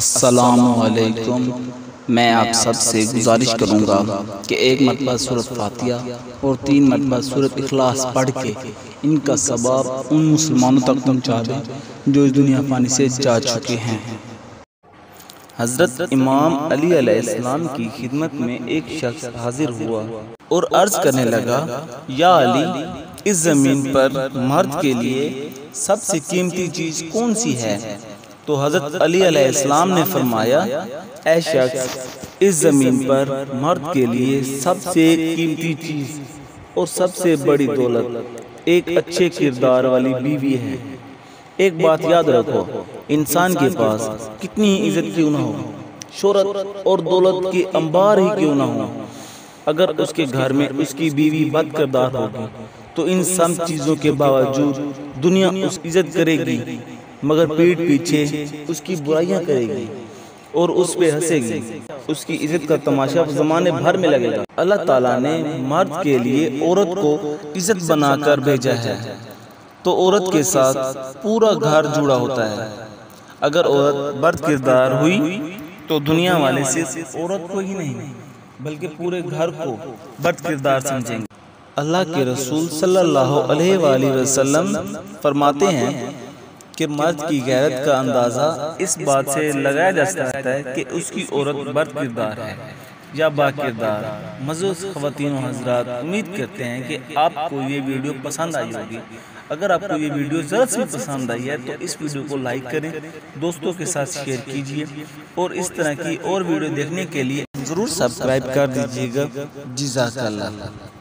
अस्सलामुअलैकुम। मैं आप सब से गुजारिश करूँगा कि एक मरतबा सूरत फातिहा और 3 मरतबा सूरत इखलास पढ़ के इनका सवाब उन मुसलमानों तक पहुँचा दें जो इस दुनिया फानी से जा चुके हैं। हज़रत इमाम अली अलैहिस्सलाम की खिदमत में एक शख्स हाजिर हुआ और अर्ज करने लगा, या अली, इस ज़मीन पर मर्द के लिए सबसे कीमती चीज़ कौन सी है? तो हज़रत अली अलैहिस्सलाम ने फरमाया, ऐ शख्स, इस ज़मीन पर मर्द के लिए सबसे कीमती चीज़ और सबसे बड़ी दौलत एक अच्छे किरदार वाली बीवी है। एक बात याद रखो, इंसान के पास कितनी इज्जत क्यों ना हो, शोहरत और दौलत के अंबार ही क्यों ना हो, अगर उसके घर में उसकी बीवी बद किरदार होगी तो इन सब चीज़ों के बावजूद दुनिया उसकी इज्जत करेगी, मगर पीठ पीछे उसकी बुराइयां करेगी और उस पे हंसेगी। उसकी इज्जत का तमाशा ज़माने भर में लगेगा। अल्लाह ताला ने मर्द के लिए औरत को इज्जत बनाकर भेजा है, तो औरत के साथ पूरा घर जुड़ा होता है। अगर औरत बद किरदार हुई तो दुनिया वाले सिर्फ औरत को ही नहीं बल्कि पूरे घर को बद किरदार समझेंगे। अल्लाह के रसूल सल्लल्लाहु अलैहि वसल्लम फरमाते हैं कि मर्द की गैरत का अंदाज़ा इस बात से लगाया जा सकता है कि उसकी औरत बद किरदार है या बाकिरदार। मज़ूद ख़वातीन व हज़रात, उम्मीद करते हैं कि आपको ये वीडियो पसंद आई होगी। अगर आपको ये वीडियो ज़रा सी पसंद आई है तो इस वीडियो को लाइक करें, दोस्तों के साथ शेयर कीजिए और इस तरह की और वीडियो देखने के लिए ज़रूर सब्सक्राइब कर दीजिएगा। जज़ाकल्लाह।